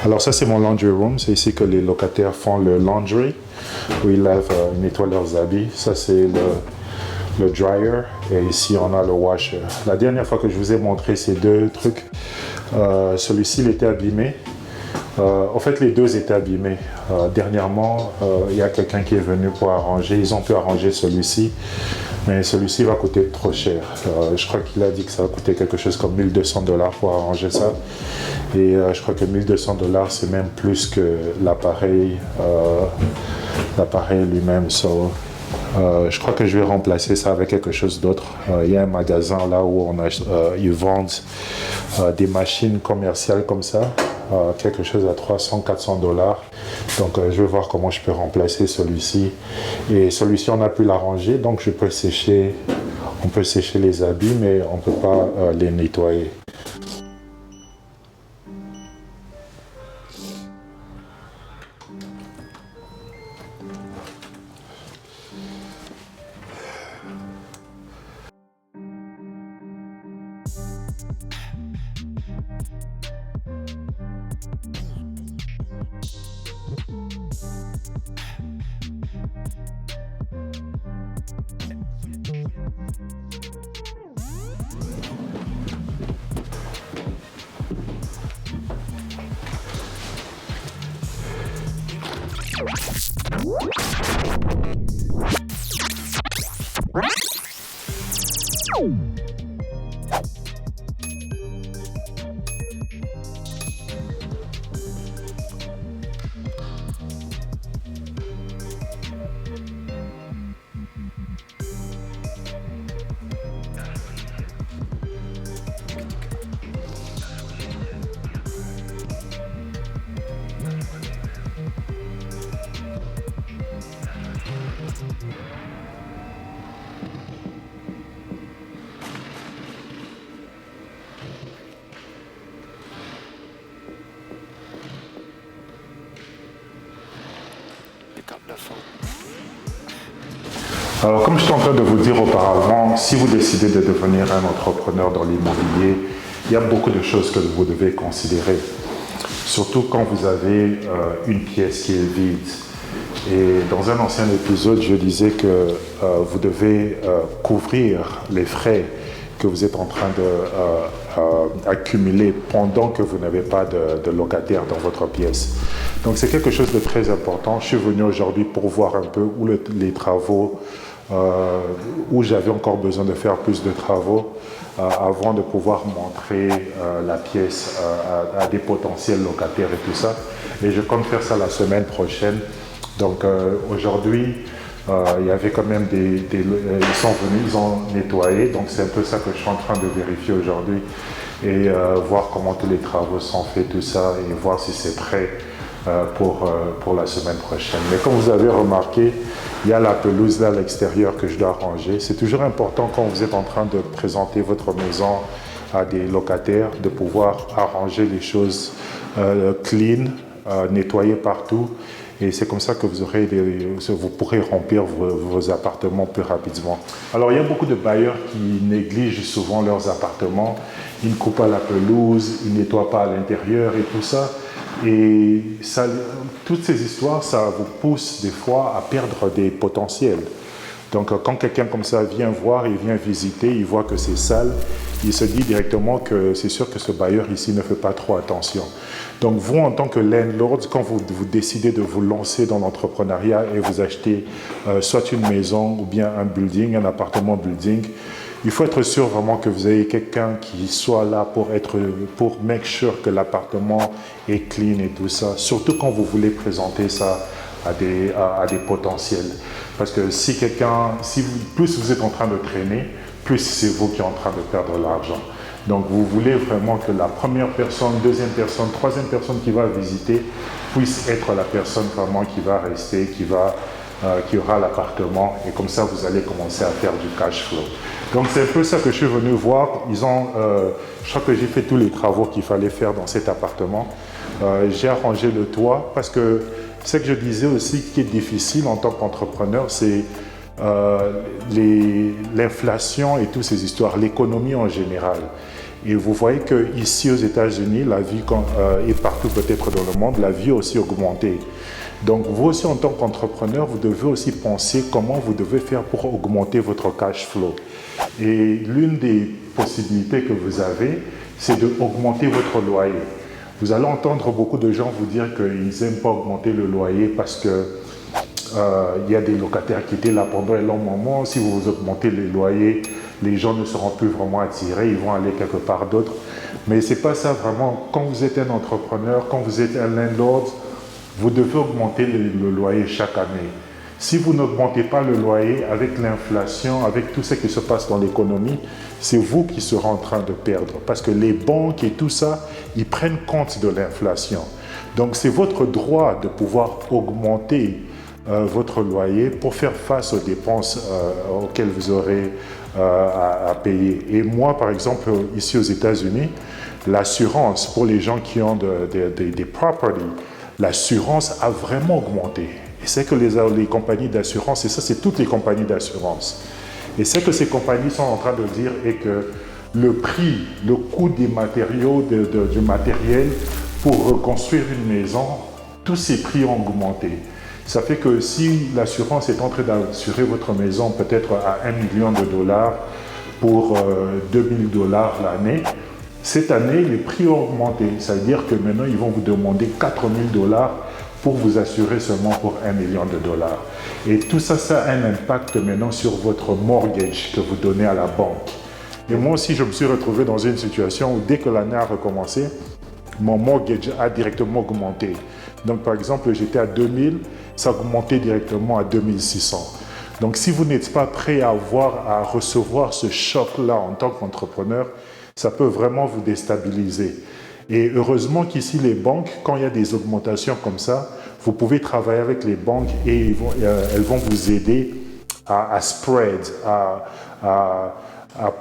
Alors ça c'est mon laundry room, c'est ici que les locataires font le laundry, où ils lavent, ils nettoient leurs habits. Ça c'est le dryer et ici on a le washer. La dernière fois que je vous ai montré ces deux trucs, celui-ci il était abîmé. En fait les deux étaient abîmés. Dernièrement il y a quelqu'un qui est venu pour arranger, ils ont pu arranger celui-ci. Mais celui-ci va coûter trop cher. Je crois qu'il a dit que ça va coûter quelque chose comme 1200 $ pour arranger ça. Et je crois que 1200 $ c'est même plus que l'appareil lui-même. So, je crois que je vais remplacer ça avec quelque chose d'autre. Il y a un magasin là où ils vendent des machines commerciales comme ça. Quelque chose à 300-400 $. Donc je vais voir comment je peux remplacer celui-ci. Et celui-ci on a pu l'arranger, donc je peux sécher, on peut sécher les habits mais on ne peut pas les nettoyer. Alors, comme je suis en train de vous dire auparavant, si vous décidez de devenir un entrepreneur dans l'immobilier, il y a beaucoup de choses que vous devez considérer. Surtout quand vous avez une pièce qui est vide. Et dans un ancien épisode, je disais que vous devez couvrir les frais que vous êtes en train d'accumuler pendant que vous n'avez pas de locataire dans votre pièce. Donc c'est quelque chose de très important. Je suis venu aujourd'hui pour voir un peu où les travaux, où j'avais encore besoin de faire plus de travaux avant de pouvoir montrer la pièce à des potentiels locataires et tout ça. Et je compte faire ça la semaine prochaine. Donc aujourd'hui, il y avait quand même ils sont venus, ils ont nettoyé. Donc c'est un peu ça que je suis en train de vérifier aujourd'hui et voir comment tous les travaux sont faits, tout ça, et voir si c'est prêt pour la semaine prochaine. Mais comme vous avez remarqué, il y a la pelouse là à l'extérieur que je dois ranger. C'est toujours important quand vous êtes en train de présenter votre maison à des locataires de pouvoir arranger les choses clean, nettoyer partout. Et c'est comme ça que vous pourrez remplir vos appartements plus rapidement. Alors, il y a beaucoup de bailleurs qui négligent souvent leurs appartements. Ils ne coupent pas la pelouse, ils ne nettoient pas à l'intérieur et tout ça. Et ça, toutes ces histoires, ça vous pousse des fois à perdre des potentiels. Donc, quand quelqu'un comme ça vient voir, il vient visiter, il voit que c'est sale, il se dit directement que c'est sûr que ce bailleur ici ne fait pas trop attention. Donc, vous, en tant que landlord, quand vous décidez de vous lancer dans l'entrepreneuriat et vous achetez soit une maison ou bien un building, un appartement building, il faut être sûr vraiment que vous avez quelqu'un qui soit là pour make sure que l'appartement est clean et tout ça. Surtout quand vous voulez présenter ça à des potentiels. Parce que plus vous êtes en train de traîner, plus c'est vous qui êtes en train de perdre l'argent. Donc vous voulez vraiment que la première personne, deuxième personne, troisième personne qui va visiter puisse être la personne vraiment qui va rester, qui aura l'appartement, et comme ça vous allez commencer à faire du cash flow. Donc c'est un peu ça que je suis venu voir. Je crois que j'ai fait tous les travaux qu'il fallait faire dans cet appartement. J'ai arrangé le toit parce que ce que je disais aussi qui est difficile en tant qu'entrepreneur, c'est l'inflation et toutes ces histoires, l'économie en général. Et vous voyez qu'ici aux États-Unis, la vie, et partout peut-être dans le monde, la vie a aussi augmenté. Donc vous aussi en tant qu'entrepreneur, vous devez aussi penser comment vous devez faire pour augmenter votre cash flow. Et l'une des possibilités que vous avez, c'est d'augmenter votre loyer. Vous allez entendre beaucoup de gens vous dire qu'ils n'aiment pas augmenter le loyer parce que il y a des locataires qui étaient là pendant un long moment. Si vous augmentez les loyers, les gens ne seront plus vraiment attirés, ils vont aller quelque part d'autre. Mais ce n'est pas ça vraiment. Quand vous êtes un entrepreneur, quand vous êtes un landlord, vous devez augmenter le loyer chaque année. Si vous n'augmentez pas le loyer avec l'inflation, avec tout ce qui se passe dans l'économie, c'est vous qui serez en train de perdre. Parce que les banques et tout ça, ils prennent compte de l'inflation. Donc c'est votre droit de pouvoir augmenter votre loyer pour faire face aux dépenses auxquelles vous aurez à payer. Et moi, par exemple, ici aux États-Unis, l'assurance pour les gens qui ont des properties, l'assurance a vraiment augmenté. Et c'est que les compagnies d'assurance, et ça c'est toutes les compagnies d'assurance, et c'est que ces compagnies sont en train de dire est que le prix, le coût des matériaux, du matériel pour reconstruire une maison, tous ces prix ont augmenté. Ça fait que si l'assurance est en train d'assurer votre maison peut-être à $1 million pour $2 000 l'année, cette année, les prix ont augmenté. Ça veut dire que maintenant, ils vont vous demander $4 000 pour vous assurer seulement pour $1 million. Et tout ça, ça a un impact maintenant sur votre mortgage que vous donnez à la banque. Et moi aussi, je me suis retrouvé dans une situation où dès que l'année a recommencé, mon mortgage a directement augmenté. Donc, par exemple, j'étais à 2000, ça a augmenté directement à 2600. Donc, si vous n'êtes pas prêt à recevoir ce choc-là en tant qu'entrepreneur, ça peut vraiment vous déstabiliser. Et heureusement qu'ici, les banques, quand il y a des augmentations comme ça, vous pouvez travailler avec les banques et elles vont vous aider à spread, à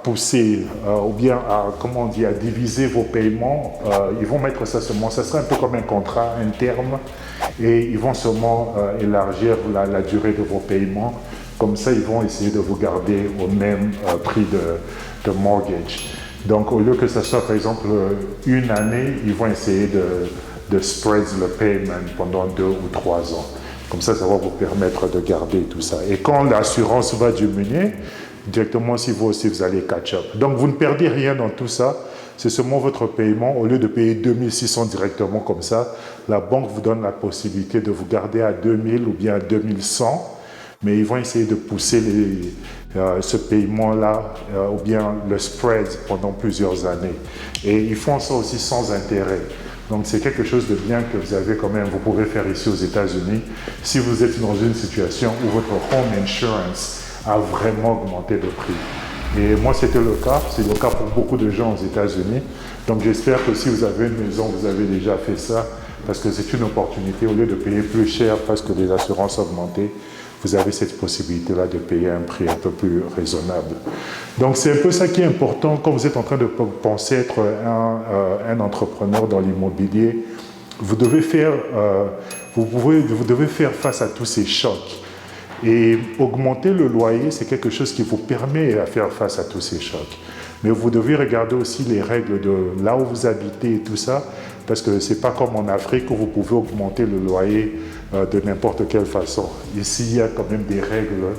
pousser ou bien à diviser vos paiements. Ils vont mettre ça seulement, ça sera un peu comme un contrat, un terme, et ils vont seulement élargir la durée de vos paiements. Comme ça, ils vont essayer de vous garder au même prix de mortgage. Donc, au lieu que ce soit, par exemple, une année, ils vont essayer de spread le paiement pendant 2 ou 3 ans. Comme ça, ça va vous permettre de garder tout ça. Et quand l'assurance va diminuer, directement aussi, vous aussi, vous allez catch-up. Donc, vous ne perdez rien dans tout ça. C'est seulement votre paiement. Au lieu de payer 2600 directement comme ça, la banque vous donne la possibilité de vous garder à 2000 ou bien à 2100. Mais ils vont essayer de pousser ce paiement-là ou bien le spread pendant plusieurs années. Et ils font ça aussi sans intérêt. Donc c'est quelque chose de bien que vous avez quand même, vous pouvez faire ici aux États-Unis. Si vous êtes dans une situation où votre home insurance a vraiment augmenté de prix. Et moi c'était le cas, c'est le cas pour beaucoup de gens aux États-Unis. Donc j'espère que si vous avez une maison, vous avez déjà fait ça, parce que c'est une opportunité, au lieu de payer plus cher parce que les assurances ont augmenté, vous avez cette possibilité-là de payer un prix un peu plus raisonnable. Donc c'est un peu ça qui est important quand vous êtes en train de penser être un entrepreneur dans l'immobilier. Vous devez faire face à tous ces chocs. Et augmenter le loyer, c'est quelque chose qui vous permet de faire face à tous ces chocs. Mais vous devez regarder aussi les règles de là où vous habitez et tout ça, parce que ce n'est pas comme en Afrique où vous pouvez augmenter le loyer de n'importe quelle façon. Ici, il y a quand même des règles,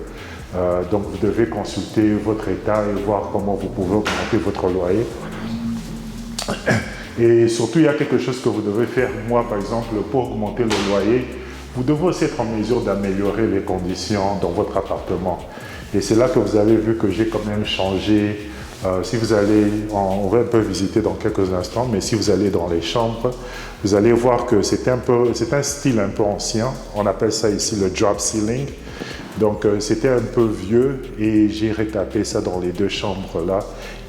donc vous devez consulter votre État et voir comment vous pouvez augmenter votre loyer. Et surtout, il y a quelque chose que vous devez faire. Moi, par exemple, pour augmenter le loyer, vous devez aussi être en mesure d'améliorer les conditions dans votre appartement. Et c'est là que vous avez vu que j'ai quand même changé. Si vous allez, on va un peu visiter dans quelques instants, mais si vous allez dans les chambres, vous allez voir que c'est un style un peu ancien. On appelle ça ici le drop ceiling. Donc c'était un peu vieux et j'ai retapé ça dans les 2 chambres là.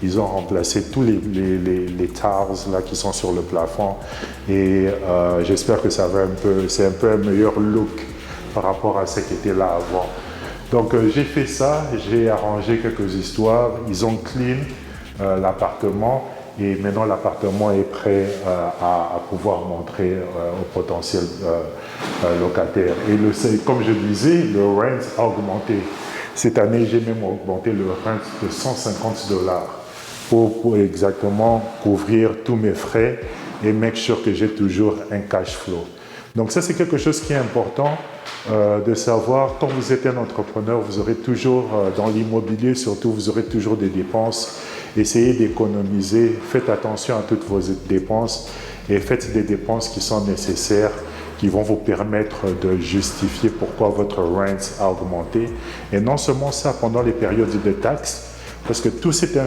Ils ont remplacé tous les tiles là qui sont sur le plafond et j'espère que c'est un peu un meilleur look par rapport à ce qui était là avant. Donc j'ai fait ça, j'ai arrangé quelques histoires, ils ont clean l'appartement et maintenant l'appartement est prêt à pouvoir montrer au potentiel locataire. Et comme je disais, le rent a augmenté. Cette année, j'ai même augmenté le rent de $150. pour exactement couvrir tous mes frais et make sure que j'ai toujours un cash flow. Donc ça, c'est quelque chose qui est important de savoir. Quand vous êtes un entrepreneur, vous aurez toujours, dans l'immobilier surtout, vous aurez toujours des dépenses. Essayez d'économiser, faites attention à toutes vos dépenses et faites des dépenses qui sont nécessaires, qui vont vous permettre de justifier pourquoi votre rent a augmenté. Et non seulement ça, pendant les périodes de taxes, parce que tout cet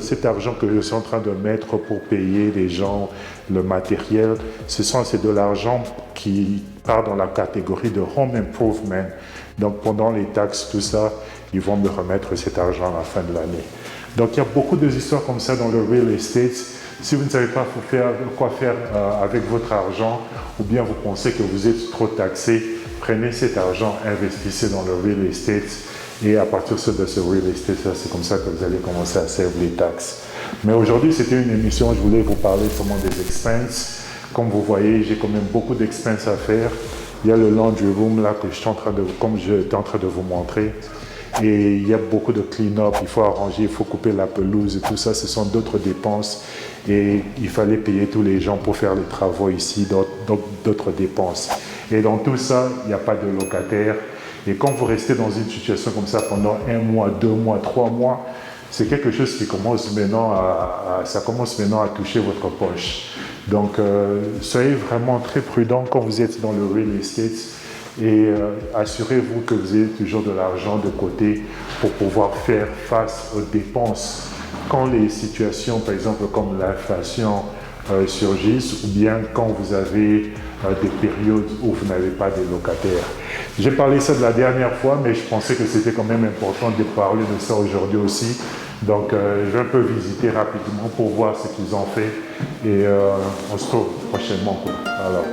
cet argent que je suis en train de mettre pour payer les gens, le matériel, c'est de l'argent qui part dans la catégorie de home improvement. Donc pendant les taxes, tout ça, ils vont me remettre cet argent à la fin de l'année. Donc il y a beaucoup d'histoires comme ça dans le real estate. Si vous ne savez pas quoi faire avec votre argent, ou bien vous pensez que vous êtes trop taxé, prenez cet argent, investissez dans le real estate. Et à partir de ce real estate, c'est comme ça que vous allez commencer à servir les taxes. Mais aujourd'hui, c'était une émission, je voulais vous parler seulement des expenses. Comme vous voyez, j'ai quand même beaucoup d'expenses à faire. Il y a le laundry room là que comme j'étais en train de vous montrer. Et il y a beaucoup de clean-up, il faut arranger, il faut couper la pelouse et tout ça, ce sont d'autres dépenses. Et il fallait payer tous les gens pour faire les travaux ici, d'autres dépenses. Et dans tout ça, il n'y a pas de locataire. Et quand vous restez dans une situation comme ça pendant 1 mois, 2 mois, 3 mois, c'est quelque chose qui commence maintenant à toucher votre poche. Donc, soyez vraiment très prudent quand vous êtes dans le real estate et assurez-vous que vous avez toujours de l'argent de côté pour pouvoir faire face aux dépenses. Quand les situations, par exemple, comme l'inflation surgissent, ou bien quand vous avez des périodes où vous n'avez pas de locataires. J'ai parlé ça de la dernière fois, mais je pensais que c'était quand même important de parler de ça aujourd'hui aussi. Donc, je vais un peu visiter rapidement pour voir ce qu'ils ont fait et on se retrouve prochainement. Alors.